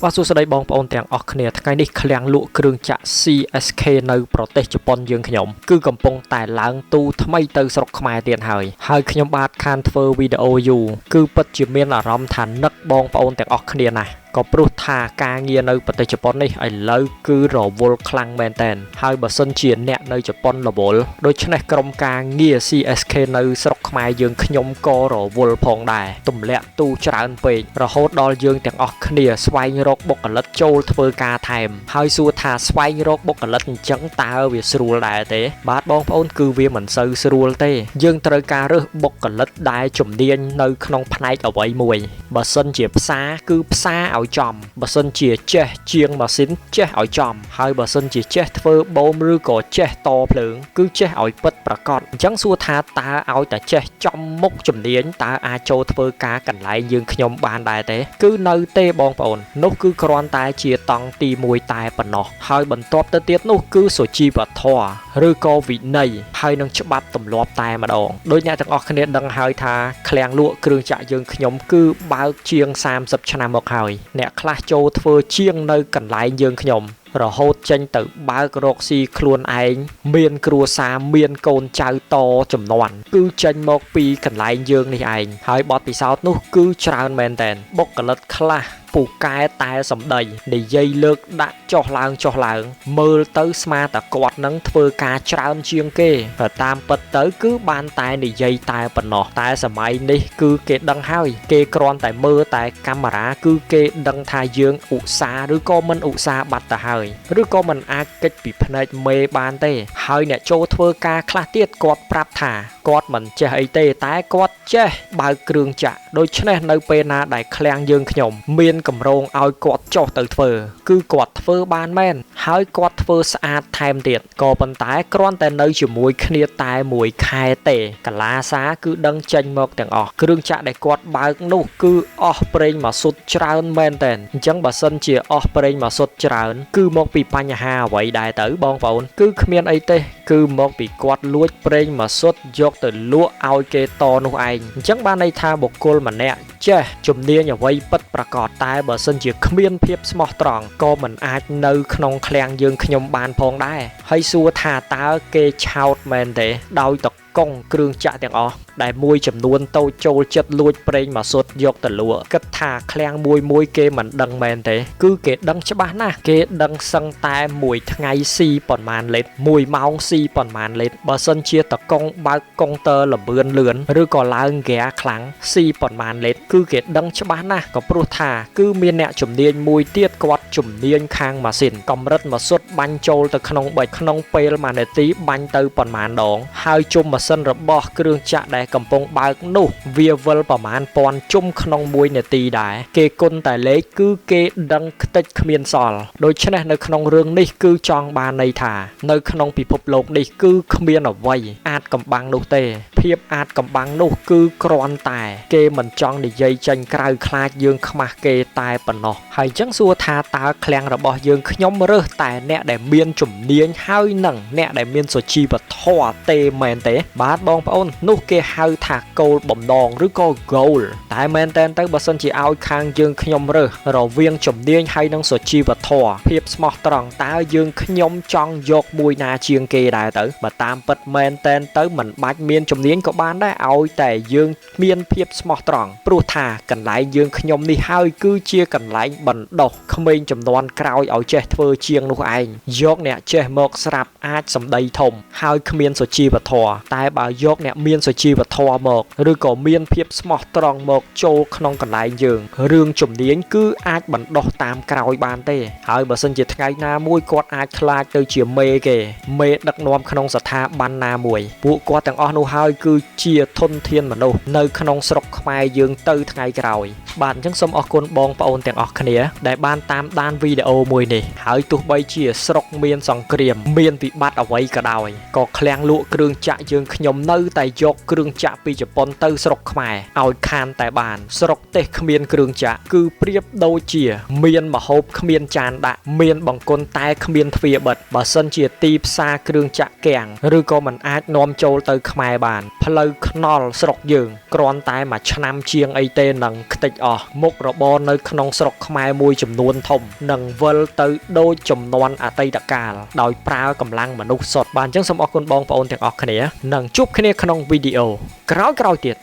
បាទសួស្តីបងប្អូនទាំងអស់គ្នាថ្ងៃនេះឃ្លាំងលក់គ្រឿងចាក់ CSK នៅប្រទេសជប៉ុនយើងខ្ញុំគឺកំពុងតែឡើងទូថ្មីទៅស្រុកខ្មែរទៀតហើយខ្ញុំបាទខានធ្វើវីដេអូយូរគឺពិតជាមានអារម្មណ៍ថានឹកបងប្អូនទាំងអស់គ្នាណាស់ក៏ព្រោះថាការងារនៅប្រទេសជប៉ុននេះឥឡូវគឺរវល់ខ្លាំងមែនទែនហើយបើសិនជាអ្នកនៅជប៉ុនរវល់ដូច្នេះក្រុមការងារ CSK នៅស្រុកខ្មែរយើងខ្ញុំក៏រវល់ផងដែរទម្លាក់ទូច្រើនពេករហូតដល់យើងទាំងអស់គ្នាស្វែងរកបុគ្គលិកចូលធ្វើការថែមហើយសួរថាស្វែងរកបុគ្គលិកអញ្ចឹងតើវាស្រួលដែរទេបាទបងប្អូនគឺវាមិនសូវស្រួលទេយើងត្រូវការរើសបុគ្គលិកដែលជំនាញនៅក្នុងផ្នែកអ្វីមួយបើសិនជាផ្សារគឺផ្សារឲ្យចំបើសិនជាចេះជាងម៉ាស៊ីនចេះឲ្យចំហើយបើសិនជាចេះធ្វើបូមឬក៏ចេះតភ្លើងគឺចេះឲ្យពិតប្រាកដអញ្ចឹងសួរថាតើឲ្យតែចេះចំមុខជំនាញតើអាចចូលធ្វើការកន្លែងយើងខ្ញុំបានដែរទេគឺនៅទេបងប្អូននោះគឺគ្រាន់តែជាតង់ទី1តែប៉ុណ្ណោះហើយបន្ទាប់ទៅទៀតនោះគឺសុជីវធម៌ឬក៏វិន័យហើយនឹងច្បាប់ទម្លាប់តែម្ដងដោយអ្នកទាំងអស់គ្នាដឹងហើយថាឃ្លាំងលក់គ្រឿងចាក់យើងខ្ញុំគឺបើកជាង30ឆ្នាំមកហើយអ្នកខ្លះចូលធ្វើជាងនៅកន្លែងយើងខ្ញុំរហូតចេញទៅបើករកស៊ីខ្លួនឯងមានគ្រួសារមានកូនចៅតចំនួនគឺចេញមកពីកន្លែងយើងនេះឯងហើយបទពិសោធន៍នោះគឺច្រើនមែនតើបុគ្គលិកខ្លះពូកែតែសម្ដីនិយាយលើកដាក់ចុះឡើងមើលទៅស្មាតតែគាត់នឹងធ្វើការច្រើនជាងគេតាមពិតទៅគឺបានតែនិយាយតែប៉ុណ្ណោះតែសម័យនេះគឺគេដឹងហើយគេគ្រាន់តែមើលតែកាមេរ៉ាគឺគេដឹងថាយើងឧស្សាហ៍ឬក៏មិនឧស្សាហ៍បាត់ទៅហើយឬក៏មិនអាចកិច្ចពីភ្នែកមេបានទេហើយអ្នកចូលធ្វើការខ្លះទៀតគាត់ប្រាប់ថាគាត់មិនចេះអីទេតែគាត់ចេះបើកគ្រឿងចាក់ដូច្នេះនៅពេលណាដែលឃ្លាំងយើងខ្ញុំមានកម្រងឲ្យគាត់ចុះទៅធ្វើគឺគាត់ធ្វើបានមែនហើយគាត់ធ្វើស្អាតថែមទៀតក៏ប៉ុន្តែគ្រាន់តែនៅជាមួយគ្នាតែមួយខែទេកាឡាសាគឺដឹងចេញមកទាំងអស់គ្រឿងចាក់ដែលគាត់បើកនោះគឺអស់ប្រេងម៉ាស៊ូតច្រើនមែនតើអញ្ចឹងបើសិនជាអស់ប្រេងម៉ាស៊ូតច្រើនគឺមកពីបញ្ហាអ្វីដែរទៅបងប្អូនគឺគ្មានអីទេគឺមកពីគាត់លួចប្រេងម៉ាស៊ូតយកទៅលក់ឲ្យគេតនោះឯងអញ្ចឹងបានន័យថាបុគ្គលម្នាក់ចេះជំនាញអ្វីពិតប្រាកដតែបើសិនជាគ្មានភាពស្មោះត្រង់ក៏មិនអាចនៅក្នុងឃ្លាំងយើងខ្ញុំបានផងដែរហើយសួរថាតើគេឆោតមែនទេដោយតកង់គ្រឿងចាក់ទាំងអស់ដែលមួយចំនួនតូចចូលចិត្តលួចប្រេងម៉ាស៊ូតយកទៅលក់គិតថាឃ្លាំងមួយគេមិនដឹងមែនទេគឺគេដឹងច្បាស់ណាស់គេដឹងសឹងតែមួយថ្ងៃស៊ីប៉ុន្មានលីត្រ1ម៉ោងស៊ីប៉ុន្មានលីត្របើសិនជាតកង់បើកកុងទ័រលបឿនលឿនឬក៏ឡើងហ្គាខ្លាំងស៊ីប៉ុន្មានលីត្រគឺគេដឹងច្បាស់ណាស់ក៏ព្រោះថាគឺមានអ្នកជំនាញមួយទៀតគាត់ជំនាញខាងម៉ាស៊ីនកម្រិតម៉ាស៊ូតបាញ់ចូលទៅក្នុងប៊ិចក្នុងពេល1នាទីបាញ់ទៅប៉ុន្មានដងហើយជុំម៉ាស៊ីនរបស់គ្រឿងចាក់ដែលកំពុងបើកនោះវាវិលប្រមាណពាន់ជុំក្នុង1នាទីដែរគេគុណតែលេខគឺគេដឹងខ្ទេចគ្មានសល់ដូច្នេះនៅក្នុងរឿងនេះគឺចង់បានន័យថានៅក្នុងពិភពលោកនេះគឺគ្មានអ្វីអាចកំបាំងនោះទេភាពអាចកំបាំងនោះគឺគ្រាន់តែគេមិនចង់និយាយចេញក្រៅខ្លាចយើងខ្មាស់គេតែប៉ុណ្ណោះហើយអញ្ចឹងសួរថាតើឃ្លាំងរបស់យើងខ្ញុំរើសតែអ្នកដែលមានជំនាញហើយនឹងអ្នកដែលមានសុជីវធម៌ទេមែនទេបាទបងប្អូននោះគេហៅថាគោលបំណងឬក៏ goal តែមែនតើទៅបើសិនជាឲ្យខាងយើងខ្ញុំរើសរវាងជំនាញហើយនឹងសុជីវធម៌ភាពស្មោះត្រង់តើយើងខ្ញុំចង់យកមួយណាជាងគេដែរទៅបើតាមពិតមែនតើទៅមិនបាច់មានជំនាញក៏បានដែរឲ្យតែយើងមានភាពស្មោះត្រង់ព្រោះថាកន្លែងយើងខ្ញុំនេះហើយគឺជាកន្លែងបណ្ដុះក្មេងចំនួនក្រោយឲ្យចេះធ្វើជាងនោះឯងយកអ្នកចេះមកស្រាប់អាចសម្ដីធំហើយគ្មានសុជីវធម៌តែបើយកអ្នកមានសុជីវធម៌មកឬក៏មានភាពស្មោះត្រង់មកចូលក្នុងកន្លែងយើងរឿងជំនាញគឺអាចបណ្ដុះតាមក្រោយបានទេហើយបើសិនជាថ្ងៃណាមួយគាត់អាចខ្លាចទៅជាមេគេមេដឹកនាំក្នុងស្ថាប័នណាមួយពួកគាត់ទាំងអស់នោះហើយគឺជាធនធានមនុស្សនៅក្នុងស្រុកខ្មែរយើងទៅថ្ងៃក្រោយបាទអញ្ចឹងសូមអរគុណបងប្អូនទាំងអស់គ្នាដែលបានតាមដានវីដេអូមួយនេះហើយទោះបីជាស្រុកមានសង្គ្រាមមានវិបត្តិអ្វីក៏ដោយក៏ឃ្លាំងលក់គ្រឿងចាក់យើងខ្ញុំនៅតែយកគ្រឿងចាក់ពីជប៉ុនទៅស្រុកខ្មែរឲ្យខានតែបានស្រុកទេសគ្មានគ្រឿងចាក់គឺប្រៀបដូចជាមានម្ហូបគ្មានចានដាក់មានបង្គន់តែគ្មានទ្វារបិទបើសិនជាទីផ្សារគ្រឿងចាក់កាំងឬក៏មិនអាចនាំចូលទៅខ្មែរបានផ្លូវថ្នល់ស្រុកយើងគ្រាន់តែមួយឆ្នាំជាងអីទេនឹងខ្ទេចអ អស់មុខរបរនៅក្នុងស្រុកខ្មែរមួយចំនួនធំនឹងវិលទៅដូចចំនួនអតីតកាលដោយប្រើកម្លាំងមនុស្សសុទ្ធបាទអញ្ចឹងសូមអរគុណបងប្អូនទាំងអស់គ្នានិងជួបគ្នាក្នុងវីដេអូក្រោយៗទៀត